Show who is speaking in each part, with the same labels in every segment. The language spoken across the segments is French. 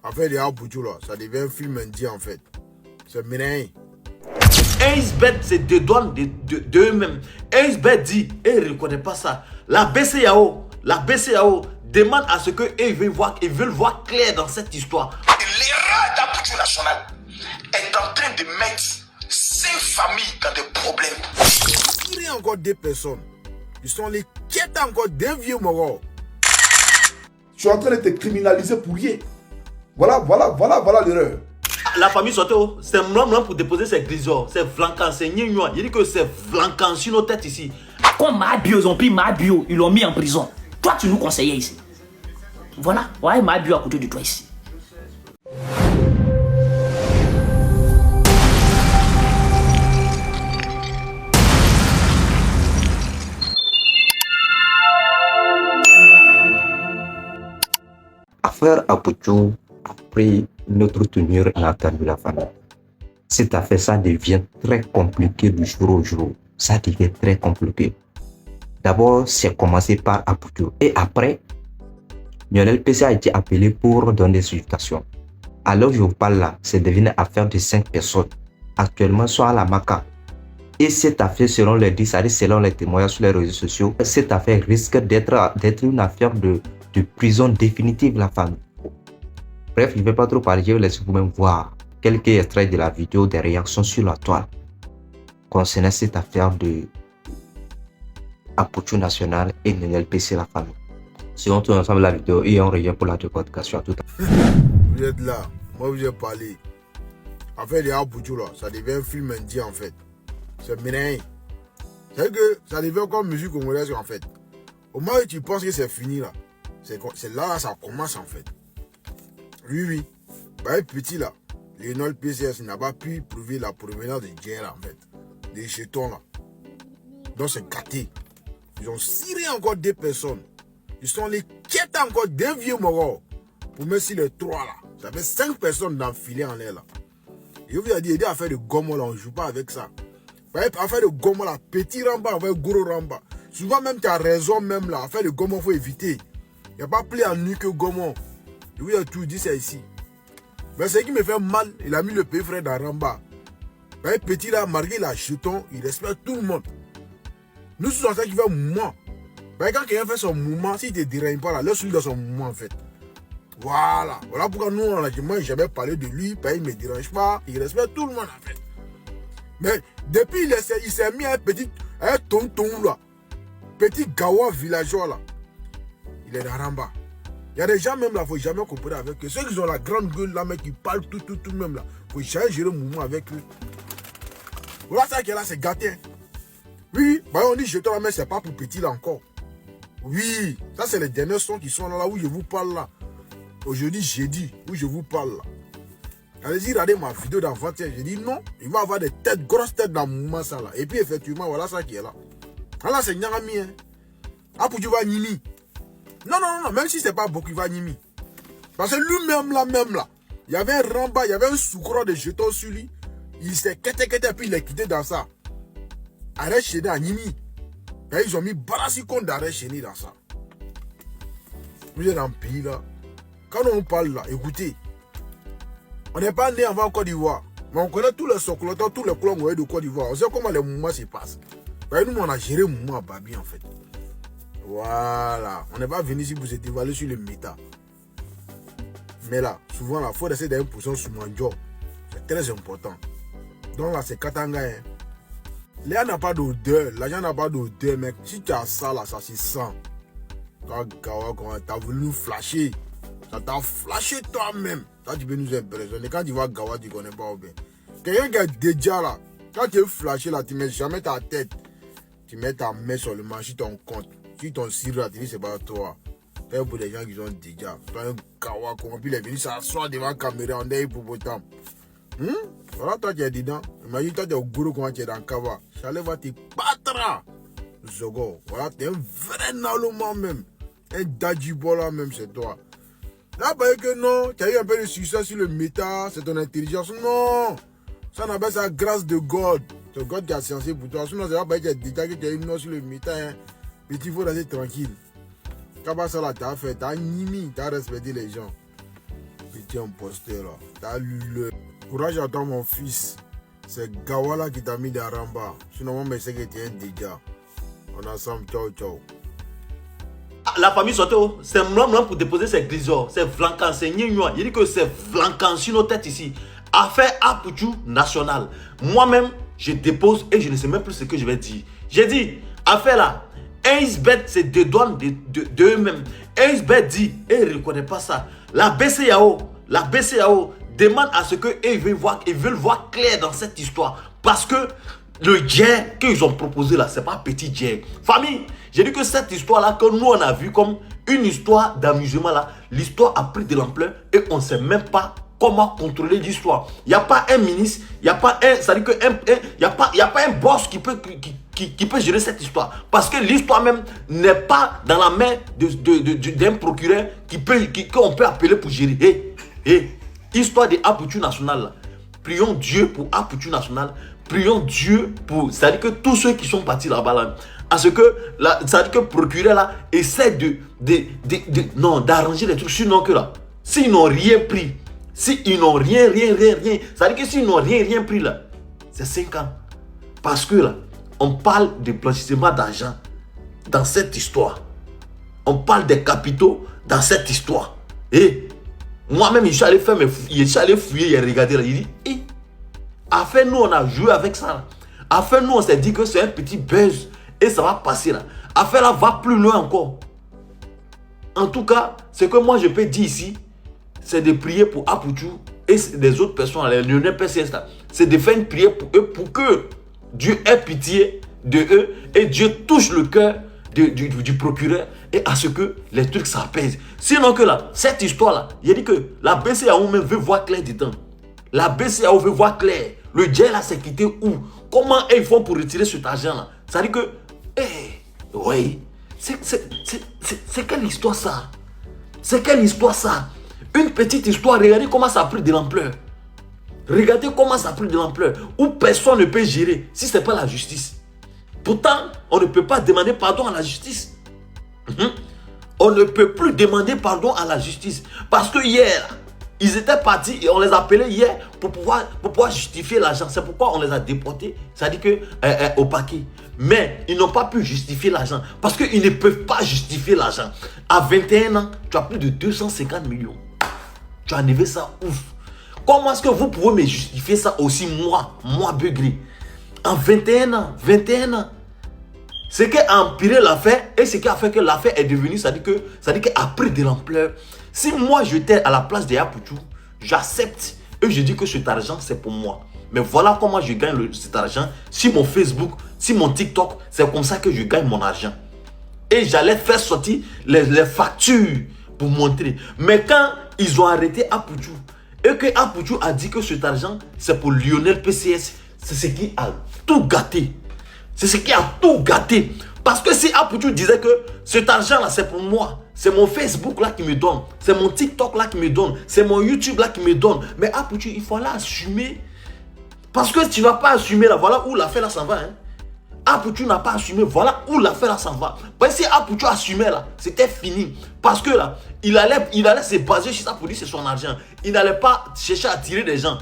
Speaker 1: Affaire de Aboutou là, ça devient un film indien en fait. C'est ménain.
Speaker 2: Ainsbet se dédouane d'eux-mêmes. Ainsbet dit, et il ne reconnaît pas ça. La BCAO demande à ce qu'ils veulent voir clair dans cette histoire.
Speaker 3: L'erreur d'Aboutou national est en train de mettre 5 familles dans des problèmes.
Speaker 1: Il y a encore des personnes. Ils sont les quêtes encore d'un vieux mort.
Speaker 4: Je suis en train de te criminaliser pour rien. Voilà l'erreur.
Speaker 2: La famille Soto, c'est moi pour déposer ses grisons. C'est flanquant, c'est gnignon. Il dit que c'est flanquant sur nos têtes ici.
Speaker 5: Comme Mabio, ils ont pris Mabio, ils l'ont mis en prison. Toi, tu nous conseillais ici. Voilà, ouais, Mabio à côté de toi ici.
Speaker 6: Affaire Aboutou a pris notre tenue inattendue la famille. Cette affaire, ça devient très compliqué du jour au jour. Ça devient très compliqué. D'abord, c'est commencé par Aboutou. Et après, Lionel PC a été appelé pour donner des explications. Alors je vous parle là, c'est devenu affaire de 5 personnes. Actuellement, soit à la Maca. Et cette affaire, selon les dits, selon les témoignages sur les réseaux sociaux, cette affaire risque d'être une affaire de prison définitive la famille. Bref, je ne vais pas trop parler, je vais laisser vous-même voir quelques extraits de la vidéo des réactions sur la toile concernant cette affaire de Aboutou national et Lionel PC la famille. Suivons tout ensemble la vidéo et on revient pour la décortication. Tout à fait.
Speaker 1: Vous êtes là, moi vous ai parlé. Affaire de Aboutou là, ça devient un film indien en fait. C'est ménain. C'est que ça devient comme musique congolaise en fait. Au moment où tu penses que c'est fini là, c'est là ça commence en fait. Oui. Bah, petit là, Lionel PCS n'a pas pu prouver la provenance de Djera en fait. Des jetons là. Donc c'est gâté. Ils ont ciré encore des personnes. Ils sont les quêtes encore d'un vieux mort. Pour mettre sur les 3 là. Ça fait 5 personnes d'enfiler en l'air là. Et vous avez dit à faire de gomme là, on ne joue pas avec ça. À faire de gomme là, petit ramba avec gros ramba. Souvent même tu as raison même là, à faire de gomme il faut éviter. Il n'y a pas plus en nu que gomme. Et vous avez tout dit ça ici. Mais ce qui me fait mal, il a mis le pays frère dans ramba. Petit là, malgré la jeton, il respecte tout le monde. Nous sommes ceux qui fait mouvement. Quand quelqu'un fait son mouvement, s'il ne te dérange pas là, laisse-lui dans son mouvement en fait. Voilà pourquoi nous, on n'a jamais parlé de lui, il ne me dérange pas, il respecte tout le monde en fait. Mais depuis il s'est mis un tonton là, petit gawa villageois là, il est dans Ramba. Il y a des gens même là, il ne faut jamais comparer avec eux. Ceux qui ont la grande gueule là, mais qui parlent tout même là, il faut jamais gérer le mouvement avec eux. Voilà ça qui est là, c'est gâté. Oui, on dit jeton là, mais c'est pas pour petit là encore. Oui, ça c'est les derniers sons qui sont là où je vous parle là. Aujourd'hui, jeudi, où je vous parle là. Allez-y, regardez ma vidéo d'avant-hier. J'ai dit non, il va avoir des têtes, grosses têtes dans le mouvement ça là. Et puis effectivement, voilà ça qui est là. Là, c'est Nyangami. Aboutou va Nimi. Non, même si c'est pas beaucoup, il va Nimi. Parce que lui-même là, il y avait un ramba, il y avait un soukro de jetons sur lui. Il s'est quitté, puis il est quitté dans ça. Arrête chéni à Nimi. Et ils ont mis Barassikon d'arrêt chéni dans ça. Vous êtes dans le pays là. Quand on parle là, écoutez, on n'est pas né avant Côte d'Ivoire. Mais on connaît tous les socolotants, tous les clans de Côte d'Ivoire. On sait comment les mouvements se passent. Nous, on a géré le mouvement à Babi en fait. Voilà. On n'est pas venu ici pour se dévaler sur le méta. Mais là, souvent, il faut essayer d'avoir une position sur mon job. C'est très important. Donc là, c'est Katanga. L'air n'a pas d'odeur. L'argent n'a pas d'odeur, mec. Si tu as ça là, ça se sent. Quand t'as voulu nous flasher. Ça t'a flashé toi-même. Ça, tu peux nous impressionner. Quand tu vois Gawa, tu ne connais pas bien. Quelqu'un qui est déjà là, quand tu es flashé là, tu ne mets jamais ta tête. Tu mets ta main sur le manche, ton compte. Si ton sirop là, tu dis c'est pas toi. C'est pour les gens qui sont déjà. Toi, un Gawa, comment puis il est venu s'asseoir devant la caméra, on est hippopotame. Voilà, toi, tu es dedans. Imagine, toi, tu es au gourou, comment tu es dans le Kawa. Chalet va te battre. Zogo. Voilà, tu es un vrai naloma même. Un Dajibola même, c'est toi. Là, parce que non, tu as eu un peu de succès sur le méta, c'est ton intelligence. Non, ça n'a pas sa grâce de God. C'est God qui a censé pour toi. Sinon, c'est pas parce que tu as eu une note sur le méta. Petit, il faut rester tranquille. Quand ça là, tu as fait, tu as nimi, tu as respecté les gens. petit imposteur là. T'as lu le. Courage à toi, mon fils. C'est Gawala qui t'a mis dans Ramba. Sinon, moi, c'est que tu es un dégât. On a ensemble, ciao, ciao.
Speaker 2: La famille Soto, c'est Mlam pour déposer ses grisors. C'est flanquant, c'est Nignois. Il dit que c'est flanquant sur nos têtes ici. Affaire Apouchou nationale. Moi-même, je dépose et je ne sais même plus ce que je vais dire. J'ai dit, affaire là, Ace-Bet se dédouane d'eux-mêmes. Ace-Bet dit, et il ne reconnaît pas ça. La BCAO demande à ce qu'ils veulent voir clair dans cette histoire. Parce que le jet qu'ils ont proposé là, c'est pas petit jet. Famille, j'ai dit que cette histoire là, que nous on a vu comme une histoire d'amusement là, l'histoire a pris de l'ampleur et on ne sait même pas comment contrôler l'histoire. Il n'y a pas un ministre, il n'y a pas un, ça dit que il y a pas un boss qui peut gérer cette histoire. Parce que l'histoire même n'est pas dans la main d'un procureur qu'on peut appeler pour gérer. Histoire de Apouchou national là. Prions Dieu pour Apouchou national. Prions Dieu pour, c'est-à-dire que tous ceux qui sont partis là-bas là, à ce que, c'est-à-dire que le procureur là essaie d'arranger les trucs, sinon que là, s'ils n'ont rien pris, s'ils n'ont rien, c'est-à-dire que s'ils n'ont rien pris là, c'est 5 ans. Parce que là, on parle de blanchissement d'argent dans cette histoire. On parle des capitaux dans cette histoire. Et moi-même, je suis allé fouiller et regarder là, il dit, afin nous on a joué avec ça. Afin nous on s'est dit que c'est un petit buzz et ça va passer là. Afin là va plus loin encore. En tout cas, ce que moi je peux dire ici, c'est de prier pour Apouchou et les autres personnes, les Lyonnais PCS là. C'est de faire une prière pour eux pour que Dieu ait pitié de eux et Dieu touche le cœur du procureur et à ce que les trucs s'apaisent. Sinon que là, cette histoire là, il a dit que la BCAO même veut voir clair dedans. La BCAO veut voir clair. Le jet là s'est quitté où? Comment ils font pour retirer cet argent là? Ça dit que, oui, c'est quelle histoire ça? C'est quelle histoire ça? Une petite histoire, regardez comment ça a pris de l'ampleur. Regardez comment ça a pris de l'ampleur. Où personne ne peut gérer si ce n'est pas la justice. Pourtant, on ne peut pas demander pardon à la justice. On ne peut plus demander pardon à la justice. Parce que hier, ils étaient partis et on les appelait hier pour pouvoir justifier l'argent. C'est pourquoi on les a déportés, c'est-à-dire que au paquet. Mais ils n'ont pas pu justifier l'argent parce qu'ils ne peuvent pas justifier l'argent. À 21 ans, tu as plus de 250 millions. Tu as enlevé ça ouf. Comment est-ce que vous pouvez me justifier ça aussi moi Beugri? En 21 ans, ce qui a empiré l'affaire et ce qui a fait que l'affaire est devenue, ça dit qu'elle a pris de l'ampleur. Si moi j'étais à la place de Apouchou, j'accepte et je dis que cet argent c'est pour moi. Mais voilà comment je gagne cet argent sur mon Facebook, sur mon TikTok. C'est comme ça que je gagne mon argent. Et j'allais faire sortir les factures pour montrer. Mais quand ils ont arrêté Apouchou et que Apouchou a dit que cet argent c'est pour Lionel PCS, c'est ce qui a tout gâté. C'est ce qui a tout gâté. Parce que si Apouchou disait que cet argent là c'est pour moi, c'est mon Facebook là qui me donne, c'est mon TikTok là qui me donne, c'est mon YouTube là qui me donne. Mais Apouchou, il faut l'assumer. Parce que tu ne vas pas assumer là, voilà où l'affaire là s'en va. Apouchou n'a pas assumé, voilà où l'affaire là s'en va. Parce que si Apouchou assumait là, c'était fini. Parce que là, il allait se baser sur ça pour dire que c'est son argent. Il n'allait pas chercher à tirer des gens.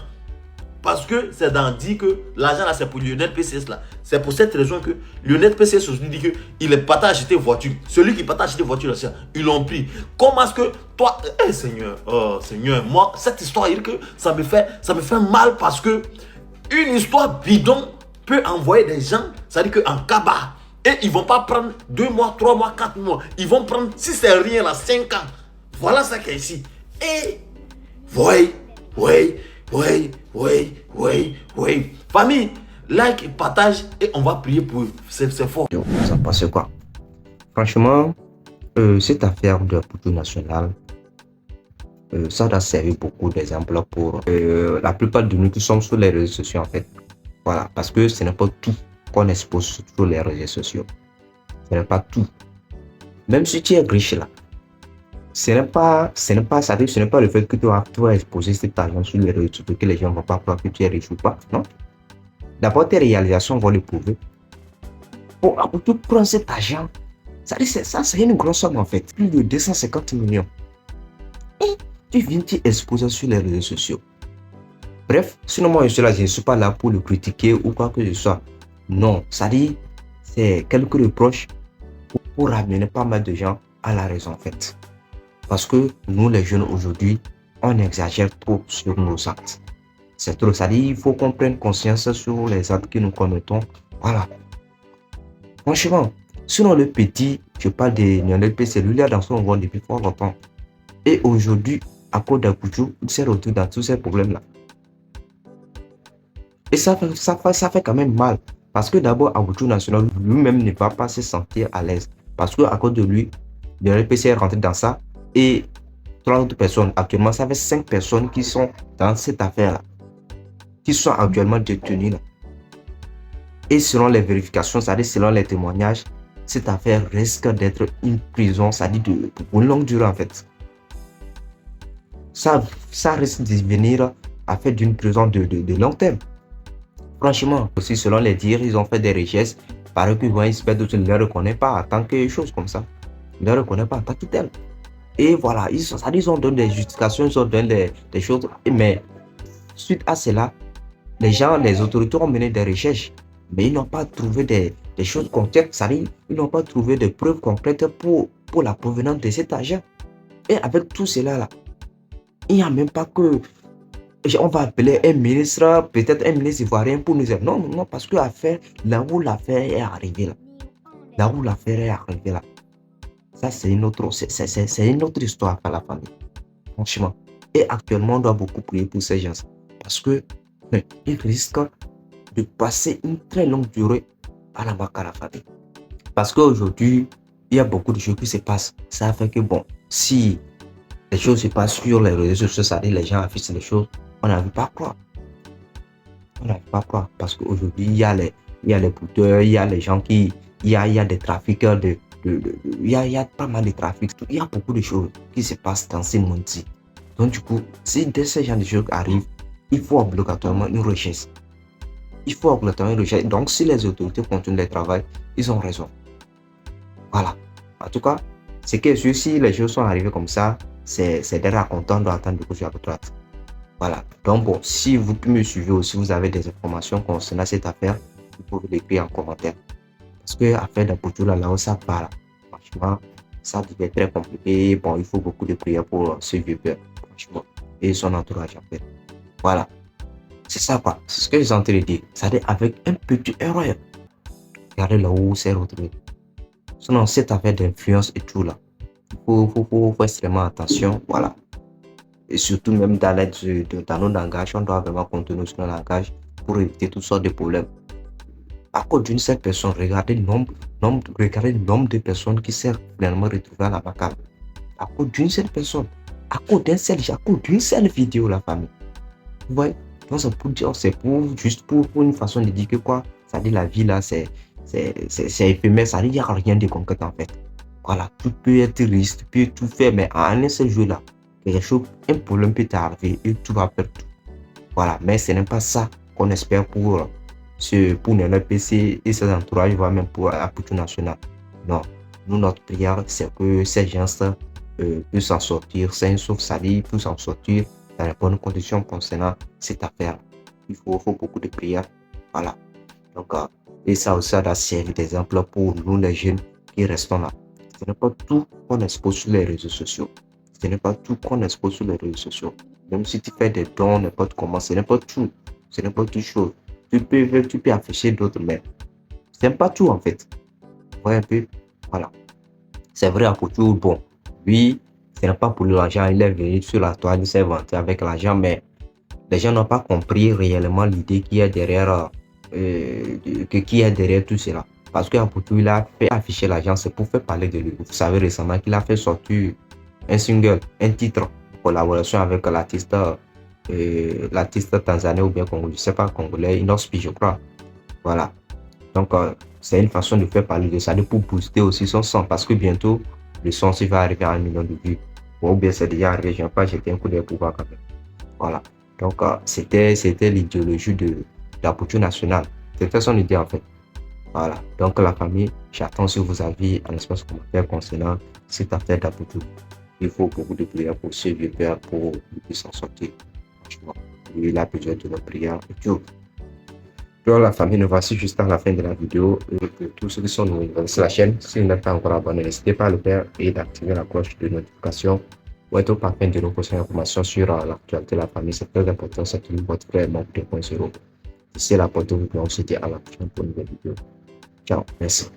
Speaker 2: Parce que c'est d'en dire que l'argent là c'est pour Lionel PCS là. C'est pour cette raison que Lionel PCS aujourd'hui dit qu'il n'est pas acheté voiture. Celui qui n'est pas acheté voiture là, ils l'ont pris. Comment est-ce que toi, Seigneur, Seigneur, moi cette histoire il dit que ça me fait mal parce que une histoire bidon peut envoyer des gens, ça dit que en cabas et ils vont pas prendre 2 mois, 3 mois, 4 mois. Ils vont prendre si c'est rien là 5 ans. Voilà ça qu'il y a ici. Et oui. Famille, like, partage et on va prier pour eux. C'est fort.
Speaker 6: Vous en pensez quoi? Franchement, cette affaire de Apouchou national, ça doit servir beaucoup d'exemples pour la plupart de nous qui sommes sur les réseaux sociaux en fait. Voilà, parce que ce n'est pas tout qu'on expose sur les réseaux sociaux. Ce n'est pas tout. Même si tu es riche là, ce n'est pas le fait que tu vas exposer cet argent sur les réseaux sociaux que les gens ne vont pas croire que tu es riche ou pas. Non. D'abord, tes réalisations vont le prouver. Pour Apouchou prendre cet argent, ça c'est une grosse somme en fait. Plus de 250 millions. Et tu viens t'y exposer sur les réseaux sociaux. Bref, sinon moi je ne suis pas là pour le critiquer ou quoi que ce soit. Non, ça dit, c'est quelques reproches pour ramener pas mal de gens à la raison en fait. Parce que nous les jeunes aujourd'hui, on exagère trop sur nos actes. C'est trop, ça dit, il faut qu'on prenne conscience sur les actes que nous commettons. Voilà. Franchement, sinon le petit, je parle de Lionel P, c'est lui là dans son rôle depuis fort longtemps. Et aujourd'hui, à cause d'Abouchou, il s'est retrouvé dans tous ces problèmes-là. Et ça fait quand même mal. Parce que d'abord, Abouchou National lui-même ne va pas se sentir à l'aise. Parce qu'à cause de lui, le RPC est rentré dans ça. Et 3 autres personnes. Actuellement, ça fait 5 personnes qui sont dans cette affaire-là. Qui sont actuellement détenues là. Et selon les vérifications, c'est-à-dire selon les témoignages, cette affaire risque d'être une prison, c'est-à-dire pour une longue durée en fait. Ça risque de devenir affaire d'une prison de long terme. Franchement, aussi selon les dires, ils ont fait des recherches. Par exemple, ils ne les reconnaissent pas en tant que chose comme ça. Ils ne les reconnaissent pas en tant que tel. Et voilà, ils ont donné des justifications, ils ont donné des choses. Mais suite à cela, les autorités ont mené des recherches. Mais ils n'ont pas trouvé des choses concrètes. C'est-à-dire, ils n'ont pas trouvé de preuves concrètes pour la provenance de cet argent. Et avec tout cela là, il n'y a même pas que on va appeler un ministre, peut-être un ministre ivoirien pour nous dire non, parce que là où l'affaire est arrivée là. Ça, c'est une autre histoire pour la famille. Franchement. Et actuellement, on doit beaucoup prier pour ces gens. Parce que ils risquent de passer une très longue durée à la famille. Parce qu'aujourd'hui, il y a beaucoup de choses qui se passent. Ça fait que bon, si les choses se passent sur les réseaux sociaux, c'est-à-dire les gens affichent les choses, on n'arrive pas à croire. Parce qu'aujourd'hui, il y a les bouteurs, il y a les gens il y a des trafiqueurs, il y a pas mal de trafics. Il y a beaucoup de choses qui se passent dans ces mondes-ci. Donc du coup, si ces gens de choses arrivent, il faut obligatoirement une recherche. Donc si les autorités continuent le travail, ils ont raison. Voilà. En tout cas, c'est que si les choses sont arrivées comme ça, c'est des racontants d'attendre de gauche à droite. Voilà. Donc bon, si vous me suivez aussi, vous avez des informations concernant cette affaire, vous pouvez l'écrire en commentaire. Parce que l'affaire d'Abouchou là où ça part, franchement, ça devient très compliqué. Bon, il faut beaucoup de prières pour ce vieux père, franchement, et son entourage en fait. Voilà. C'est ça quoi. C'est ce que j'ai en train de dire. C'est-à-dire avec un petit erreur. Regardez là où c'est retrouvé. Sinon, cette affaire d'influence et tout là, il faut faire extrêmement attention. Voilà. Et surtout même dans nos langages, on doit vraiment contenir sur nos langages pour éviter toutes sortes de problèmes. À cause d'une seule personne, regardez le nombre de personnes qui s'est pleinement retrouvées à la macabre. À cause d'une seule personne, à cause d'une seule vidéo, la famille. Vous voyez? Donc c'est juste pour une façon de dire que quoi, ça dit la vie là, c'est éphémère, ça dit il n'y a rien de concret en fait. Voilà, tout peut être risque, tu peux tout faire, mais en un seul jeu là, un problème peut t'arriver et tu vas perdre tout. Voilà, mais ce n'est pas ça qu'on espère pour le PC et ses entourages, voire même pour Abouchou National. Non, nous, notre prière, c'est que ces gens puissent s'en sortir, c'est sauf ça dit, puissent s'en sortir dans les bonnes conditions concernant cette affaire. Il faut beaucoup de prières. Voilà. Donc, et ça aussi, ça doit servir d'exemple pour nous, les jeunes qui restons là. Ce n'est pas tout qu'on expose sur les réseaux sociaux. Ce n'est pas tout qu'on expose sur les réseaux sociaux. Même si tu fais des dons, n'importe comment, ce n'est pas tout. Ce n'est pas toute chose. Tu peux afficher d'autres, mais ce n'est pas tout en fait. Vous voyez un peu? Voilà. C'est vrai à Abouchou, bon, lui, ce n'est pas pour l'argent, il est venu sur la toile, il s'est vanté avec l'argent, mais les gens n'ont pas compris réellement l'idée qui est derrière, tout cela. Parce qu'Abouchou, il a fait afficher l'argent, c'est pour faire parler de lui. Vous savez récemment qu'il a fait sortir un single, un titre, en collaboration avec l'artiste tanzanien ou bien congolais, je ne sais pas, congolais, Inospi, je crois. Voilà. Donc, c'est une façon de faire parler de ça, pour booster aussi son son, parce que bientôt, le son va arriver à 1 million de vues. Ou bien c'est déjà arrivé, je n'ai pas jeté un coup d'œil pour voir quand même. Voilà. Donc, c'était l'idéologie d'Abouchou National. C'était son idée en fait. Voilà. Donc, la famille, j'attends sur vos avis en espace commentaire concernant cette affaire d'Abouchou. Il faut beaucoup de prières pour ce vieux père pour qu'il puisse s'en sortir. Franchement, lui, il a besoin de nos prières et tout. Donc la famille, nous voici juste à la fin de la vidéo. Et pour tous ceux qui sont nouveaux sur la chaîne, si vous n'êtes pas encore abonné, n'hésitez pas à le faire et d'activer la cloche de notification pour être au parfum de nos prochaines informations sur l'actualité de la famille. C'est très important, c'est toujours votre frère Marc 2.0. D'ici là, portez-vous bien, on se dit à la prochaine pour une nouvelle vidéo. Ciao, merci.